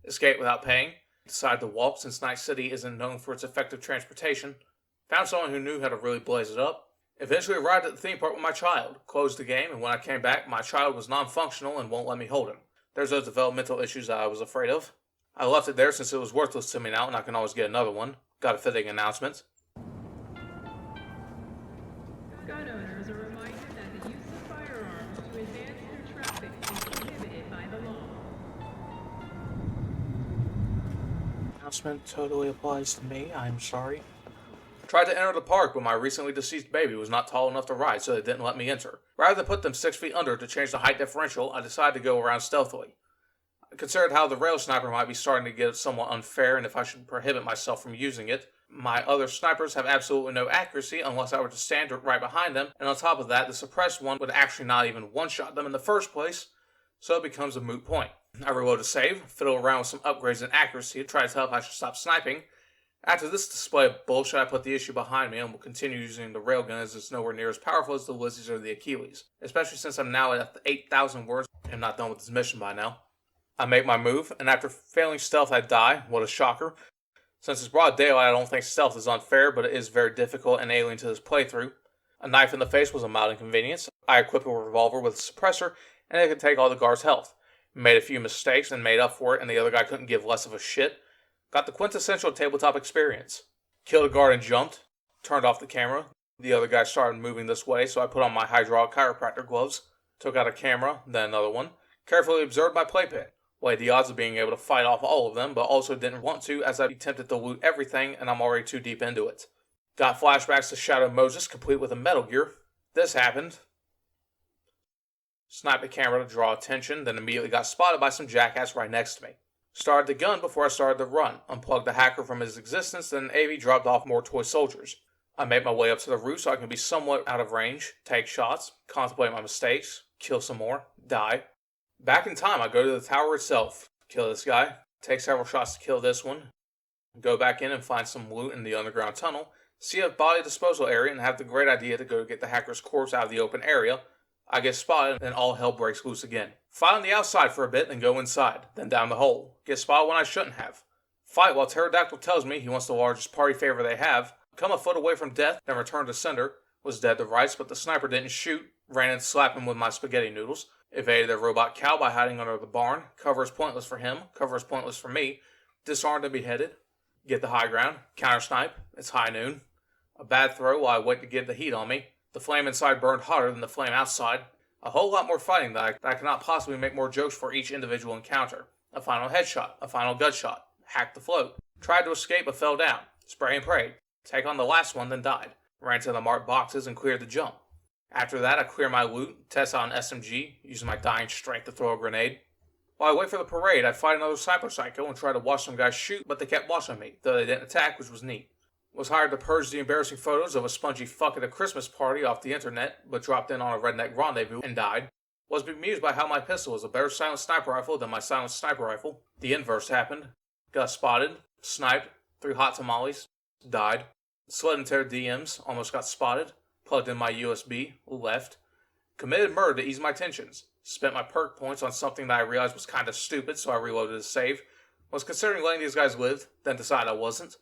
Escaped without paying. Decided to walk since Night City isn't known for its effective transportation. Found someone who knew how to really blaze it up. Eventually arrived at the theme park with my child. Closed the game, and when I came back, my child was non-functional and won't let me hold him. There's those developmental issues that I was afraid of. I left it there since it was worthless to me now and I can always get another one. Got a fitting announcement. Gun owners are reminded that the use of firearms to advance through traffic is prohibited by the law. Announcement totally applies to me. I'm sorry. Tried to enter the park, but my recently deceased baby was not tall enough to ride, so they didn't let me enter. Rather than put them 6 feet under to change the height differential, I decided to go around stealthily. I considered how the rail sniper might be starting to get somewhat unfair and if I should prohibit myself from using it. My other snipers have absolutely no accuracy unless I were to stand right behind them, and on top of that, the suppressed one would actually not even one-shot them in the first place, so it becomes a moot point. I reload a save, fiddle around with some upgrades in accuracy to try to tell if I should stop sniping. After this display of bullshit, I put the issue behind me and will continue using the railgun as it's nowhere near as powerful as the Ulysses or the Achilles, especially since I'm now at 8,000 words and I'm not done with this mission by now. I make my move, and after failing stealth I die. What a shocker. Since it's broad daylight, I don't think stealth is unfair, but it is very difficult and alien to this playthrough. A knife in the face was a mild inconvenience. I equipped a revolver with a suppressor, and it could take all the guard's health. Made a few mistakes and made up for it, and the other guy couldn't give less of a shit. Got the quintessential tabletop experience. Killed a guard and jumped. Turned off the camera. The other guy started moving this way, so I put on my hydraulic chiropractor gloves. Took out a camera, then another one. Carefully observed my playpen. Weighed the odds of being able to fight off all of them, but also didn't want to as I'd be tempted to loot everything and I'm already too deep into it. Got flashbacks to Shadow Moses complete with a Metal Gear. This happened. Sniped the camera to draw attention, then immediately got spotted by some jackass right next to me. Started the gun before I started the run. Unplugged the hacker from his existence, then AV dropped off more toy soldiers. I made my way up to the roof so I can be somewhat out of range, take shots, contemplate my mistakes, kill some more, die. Back in time, I go to the tower itself, kill this guy, Take several shots to kill this one, go back in and find some loot in the underground tunnel, see a body disposal area and have the great idea to go get the hacker's corpse out of the open area. I get spotted and all hell breaks loose again. Fight on the outside for a bit, then go inside, then down the hole. Get spotted when I shouldn't have. Fight while Pterodactyl tells me he wants the largest party favor they have. Come a foot away from death, then return to sender. Was dead to rights, but the sniper didn't shoot. Ran in to slap him with my spaghetti noodles. Evaded their robot cow by hiding under the barn. Cover is pointless for him. Cover is pointless for me. Disarmed and beheaded. Get the high ground. Counter snipe. It's high noon. A bad throw while I wait to get the heat on me. The flame inside burned hotter than the flame outside. A whole lot more fighting that I cannot possibly make more jokes for each individual encounter. A final headshot. A final gut shot. Hacked the float. Tried to escape but fell down. Spray and pray. Take on the last one then died. Ran to the marked boxes and cleared the jump. After that I clear my loot, test out an SMG, using my dying strength to throw a grenade. While I wait for the parade, I fight another cyber psycho and try to watch some guys shoot, but they kept watching me, though they didn't attack, which was neat. Was hired to purge the embarrassing photos of a spongy fuck at a Christmas party off the internet, but dropped in on a redneck rendezvous and died. Was bemused by how my pistol is a better silent sniper rifle than my silent sniper rifle. The inverse happened. Got spotted, sniped, threw hot tamales, died. Slid into their DMs, almost got spotted. Plugged in my USB, left. Committed murder to ease my tensions. Spent my perk points on something that I realized was kind of stupid, so I reloaded to save. Was considering letting these guys live, then decided I wasn't.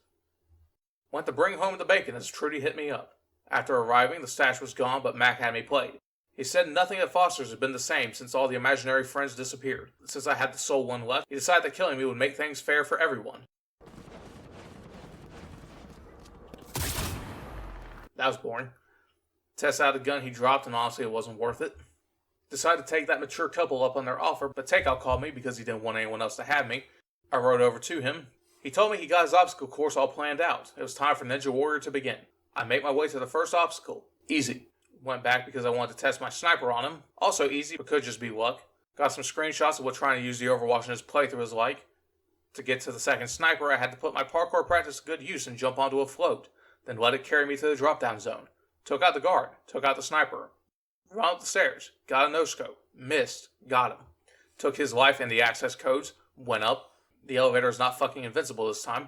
Went to bring home the bacon as Trudy hit me up. After arriving, the stash was gone, but Mac had me played. He said nothing at Foster's had been the same since all the imaginary friends disappeared. Since I had the sole one left, he decided that killing me would make things fair for everyone. That was boring. Test out the gun he dropped, and honestly it wasn't worth it. Decided to take that mature couple up on their offer, but Takeout called me because he didn't want anyone else to have me. I rode over to him. He told me he got his obstacle course all planned out. It was time for Ninja Warrior to begin. I make my way to the first obstacle. Easy. Went back because I wanted to test my sniper on him. Also easy, but could just be luck. Got some screenshots of what trying to use the Overwatch in his playthrough is like. To get to the second sniper, I had to put my parkour practice to good use and jump onto a float. Then let it carry me to the drop-down zone. Took out the guard. Took out the sniper. Run up the stairs. Got a no-scope. Missed. Got him. Took his life and the access codes. Went up. The elevator is not fucking invincible this time.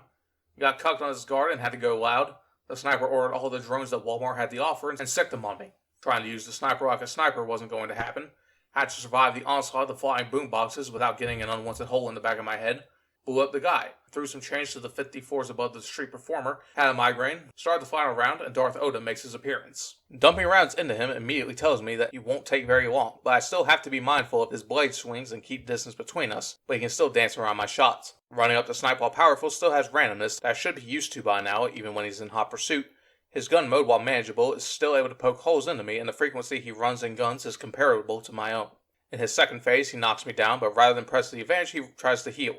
Got cucked on his guard and had to go loud. The sniper ordered all the drones that Walmart had to offer and sicked them on me. Trying to use the sniper like a sniper wasn't going to happen. Had to survive the onslaught of the flying boomboxes without getting an unwanted hole in the back of my head. Blew up the guy. Threw some change to the 50 floors above the street performer. Had a migraine. Started the final round, and Darth Oda makes his appearance. Dumping rounds into him immediately tells me that he won't take very long, but I still have to be mindful of his blade swings and keep distance between us, but he can still dance around my shots. Running up the snipe while powerful still has randomness that I should be used to by now, even when he's in hot pursuit. His gun mode, while manageable, is still able to poke holes into me, and the frequency he runs and guns is comparable to my own. In his second phase, he knocks me down, but rather than press the advantage, he tries to heal.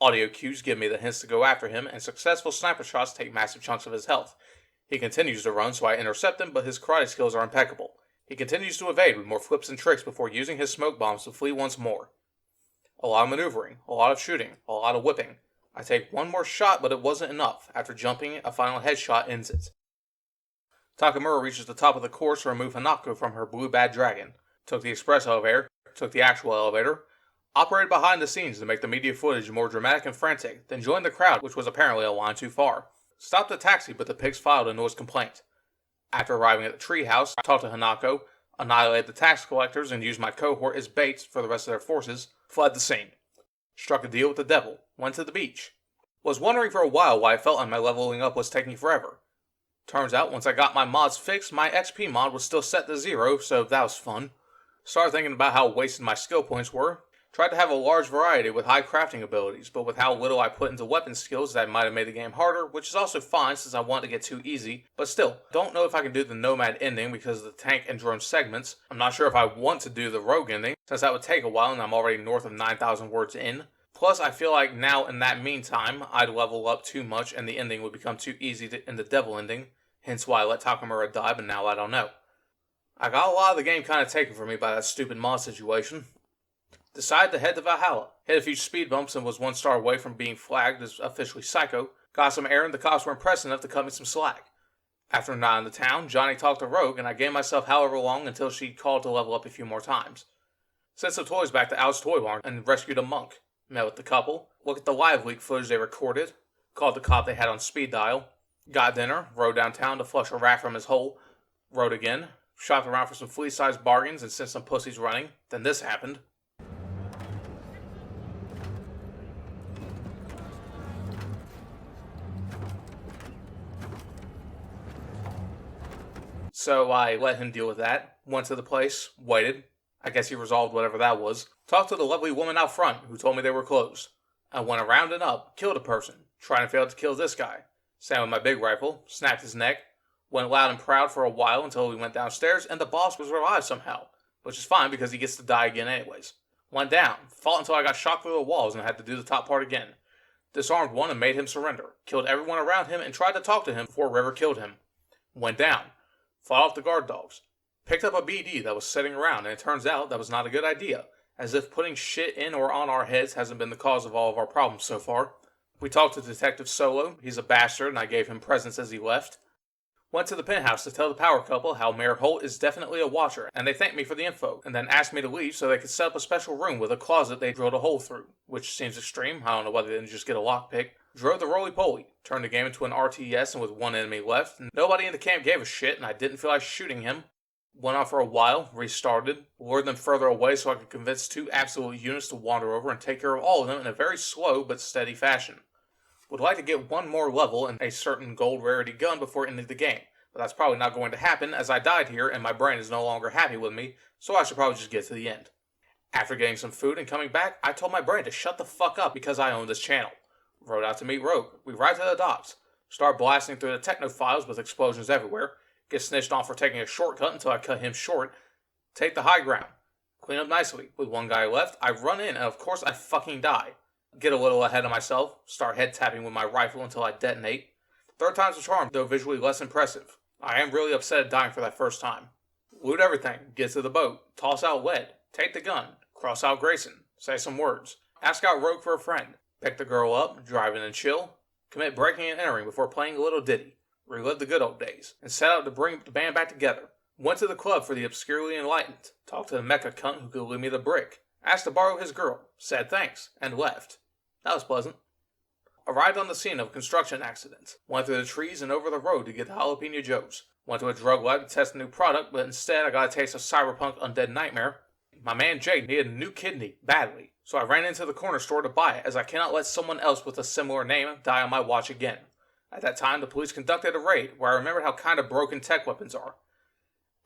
Audio cues give me the hints to go after him, and successful sniper shots take massive chunks of his health. He continues to run, so I intercept him, but his karate skills are impeccable. He continues to evade with more flips and tricks before using his smoke bombs to flee once more. A lot of maneuvering, a lot of shooting, a lot of whipping. I take one more shot, but it wasn't enough. After jumping, a final headshot ends it. Takamura reaches the top of the course to remove Hanako from her blue bad dragon. Took the express elevator, took the actual elevator, operated behind the scenes to make the media footage more dramatic and frantic, then joined the crowd, which was apparently a line too far. Stopped the taxi, but the pigs filed a noise complaint. After arriving at the treehouse, I talked to Hanako, annihilated the tax collectors, and used my cohort as baits for the rest of their forces, fled the scene. Struck a deal with the devil, went to the beach. Was wondering for a while why I felt like my leveling up was taking forever. Turns out, once I got my mods fixed, my XP mod was still set to 0, so that was fun. Started thinking about how wasted my skill points were. Tried to have a large variety with high crafting abilities, but with how little I put into weapon skills, that might have made the game harder, which is also fine since I want to get too easy. But still, don't know if I can do the Nomad ending because of the tank and drone segments. I'm not sure if I want to do the Rogue ending, since that would take a while and I'm already north of 9,000 words in. Plus, I feel like now in that meantime, I'd level up too much and the ending would become too easy in the Devil ending, hence why I let Takamura die, but now I don't know. I got a lot of the game kind of taken from me by that stupid mod situation. Decided to head to Valhalla. Hit a few speed bumps and was 1 star away from being flagged as officially psycho. Got some air and the cops were impressed enough to cut me some slack. After a night in the town, Johnny talked to Rogue and I gave myself however long until she called to level up a few more times. Sent some toys back to Al's Toy Barn and rescued a monk. Met with the couple, looked at the live leak footage they recorded, called the cop they had on speed dial, got dinner, rode downtown to flush a rat from his hole, rode again, shopped around for some flea-sized bargains and sent some pussies running. Then this happened. So I let him deal with that, went to the place, waited. I guess he resolved whatever that was. Talked to the lovely woman out front who told me they were closed. I went around and up, killed a person, trying to fail to kill this guy. Sat with my big rifle, snapped his neck, went loud and proud for a while until we went downstairs and the boss was revived somehow, which is fine because he gets to die again anyways. Went down, fought until I got shot through the walls and had to do the top part again. Disarmed one and made him surrender, killed everyone around him and tried to talk to him before River killed him. Went down, fought off the guard dogs, picked up a BD that was sitting around, and it turns out that was not a good idea, as if putting shit in or on our heads hasn't been the cause of all of our problems so far. We talked to Detective Solo, he's a bastard, and I gave him presents as he left. Went to the penthouse to tell the power couple how Mayor Holt is definitely a watcher, and they thanked me for the info, and then asked me to leave so they could set up a special room with a closet they drilled a hole through, which seems extreme. I don't know whether they didn't just get a lockpick. Drove the roly-poly, turned the game into an RTS, and with one enemy left, nobody in the camp gave a shit, and I didn't feel like shooting him. Went on for a while, restarted, lured them further away so I could convince two absolute units to wander over and take care of all of them in a very slow but steady fashion. Would like to get one more level and a certain gold rarity gun before ending the game, but that's probably not going to happen as I died here and my brain is no longer happy with me, so I should probably just get to the end. After getting some food and coming back, I told my brain to shut the fuck up because I own this channel. Rode out to meet Rogue. We ride to the docks. Start blasting through the techno files with explosions everywhere. Get snitched on for taking a shortcut until I cut him short. Take the high ground. Clean up nicely. With one guy left, I run in and of course I fucking die. Get a little ahead of myself. Start head tapping with my rifle until I detonate. Third time's a charm, though visually less impressive. I am really upset at dying for that first time. Loot everything. Get to the boat. Toss out lead. Take the gun. Cross out Grayson. Say some words. Ask out Rogue for a friend. Pick the girl up, drive in and chill, commit breaking and entering before playing a little ditty, relive the good old days, and set out to bring the band back together. Went to the club for the obscurely enlightened, talked to the mecha cunt who could leave me the brick, asked to borrow his girl, said thanks, and left. That was pleasant. Arrived on the scene of a construction accident, went through the trees and over the road to get the jalapeno joes, went to a drug lab to test a new product, but instead I got a taste of Cyberpunk Undead Nightmare. My man Jay needed a new kidney, badly. So I ran into the corner store to buy it, as I cannot let someone else with a similar name die on my watch again. At that time, the police conducted a raid, where I remembered how kind of broken tech weapons are.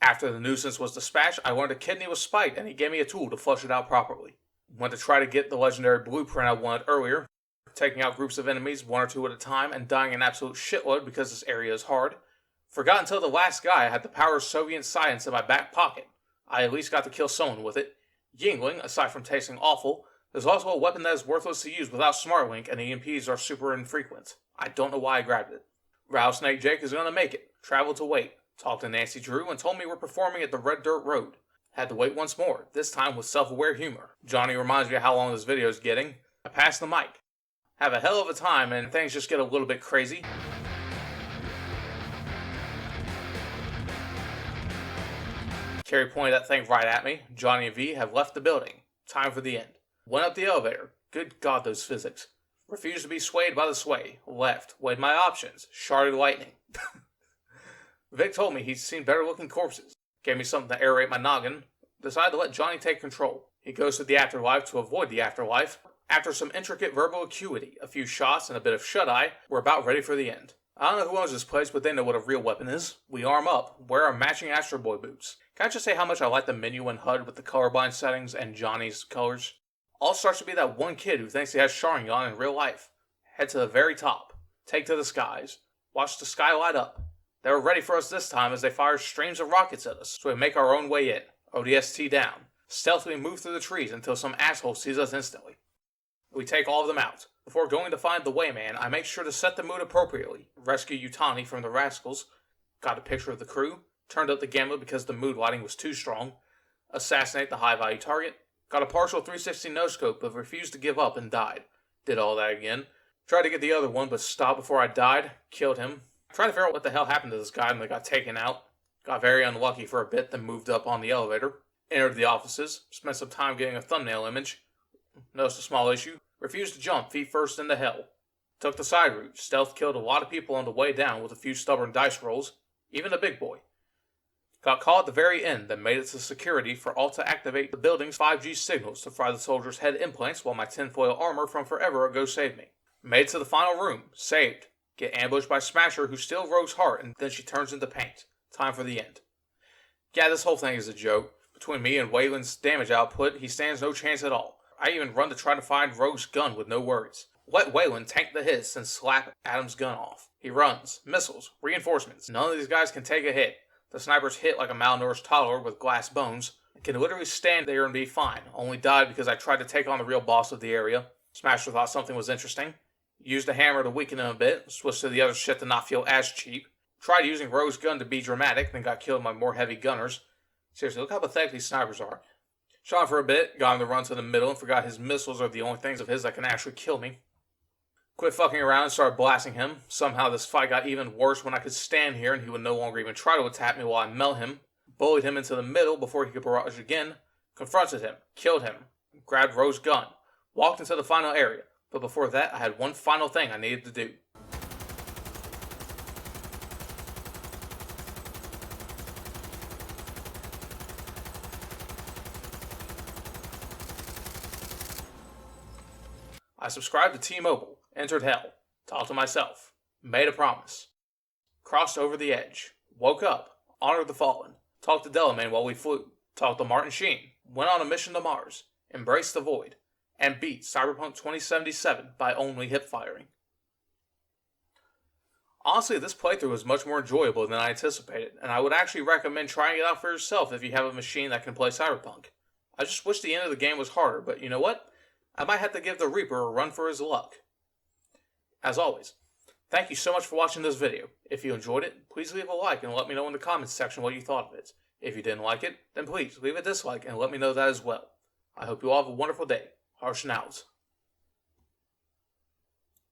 After the nuisance was dispatched, I learned a kidney was spiked, and he gave me a tool to flush it out properly. Went to try to get the legendary blueprint I wanted earlier, taking out groups of enemies, one or two at a time, and dying an absolute shitload because this area is hard. Forgot until the last guy I had the power of Soviet science in my back pocket. I at least got to kill someone with it. Yingling, aside from tasting awful, is also a weapon that is worthless to use without SmartLink, and EMPs are super infrequent. I don't know why I grabbed it. Rattlesnake Jake is going to make it. Traveled to wait. Talked to Nancy Drew and told me we're performing at the Red Dirt Road. Had to wait once more, this time with self-aware humor. Johnny reminds me of how long this video is getting. I pass the mic. Have a hell of a time and things just get a little bit crazy. Carrie pointed that thing right at me. Johnny and V have left the building. Time for the end. Went up the elevator. Good God, those physics. Refused to be swayed by the sway. Left. Weighed my options. Sharded lightning. Vic told me he'd seen better looking corpses. Gave me something to aerate my noggin. Decided to let Johnny take control. He goes to the afterlife to avoid the afterlife. After some intricate verbal acuity, a few shots, and a bit of shut-eye, we're about ready for the end. I don't know who owns this place, but they know what a real weapon is. We arm up, wear our matching Astro Boy boots. Can I just say how much I like the menu and HUD with the colorblind settings and Johnny's colors? All starts to be that one kid who thinks he has Sharingan in real life. Head to the very top. Take to the skies. Watch the sky light up. They were ready for us this time as they fired streams of rockets at us, so we make our own way in. ODST down. Stealthily move through the trees until some asshole sees us instantly. We take all of them out. Before going to find the Wayman, I make sure to set the mood appropriately. Rescue Utani from the rascals. Got a picture of the crew. Turned up the gamma because the mood lighting was too strong. Assassinate the high-value target. Got a partial 360 no-scope but refused to give up and died. Did all that again. Tried to get the other one but stopped before I died. Killed him. Tried to figure out what the hell happened to this guy and they got taken out. Got very unlucky for a bit, then moved up on the elevator. Entered the offices. Spent some time getting a thumbnail image. Noticed a small issue. Refused to jump feet first into hell. Took the side route, stealth killed a lot of people on the way down with a few stubborn dice rolls, even a big boy. Got caught at the very end, then made it to security for all to activate the building's 5G signals to fry the soldiers' head implants while my tinfoil armor from forever ago saved me. Made it to the final room, saved. Get ambushed by Smasher who steals Rogue's heart and then she turns into paint. Time for the end. Yeah, this whole thing is a joke. Between me and Wayland's damage output, he stands no chance at all. I even run to try to find Rogue's gun with no worries. Let Wayland tank the hits and slap Adam's gun off. He runs, missiles, reinforcements. None of these guys can take a hit. The sniper's hit like a malnourished toddler with glass bones. Can literally stand there and be fine. Only died because I tried to take on the real boss of the area. Smasher thought something was interesting. Used a hammer to weaken him a bit. Switched to the other shit to not feel as cheap. Tried using Rogue's gun to be dramatic, then got killed by more heavy gunners. Seriously, look how pathetic these snipers are. Shot him for a bit, got him to run to the middle, and forgot his missiles are the only things of his that can actually kill me. Quit fucking around and started blasting him. Somehow this fight got even worse when I could stand here and he would no longer even try to attack me while I melt him. Bullied him into the middle before he could barrage again. Confronted him, killed him, grabbed Rogue's gun, walked into the final area. But before that, I had one final thing I needed to do. I subscribed to T-Mobile, entered hell, talked to myself, made a promise, crossed over the edge, woke up, honored the fallen, talked to Delamain while we flew, talked to Martin Sheen, went on a mission to Mars, embraced the void, and beat Cyberpunk 2077 by only hip firing. Honestly, this playthrough was much more enjoyable than I anticipated, and I would actually recommend trying it out for yourself if you have a machine that can play Cyberpunk. I just wish the end of the game was harder, but you know what? I might have to give the Reaper a run for his luck. As always, thank you so much for watching this video. If you enjoyed it, please leave a like and let me know in the comments section what you thought of it. If you didn't like it, then please leave a dislike and let me know that as well. I hope you all have a wonderful day. Harsh and out.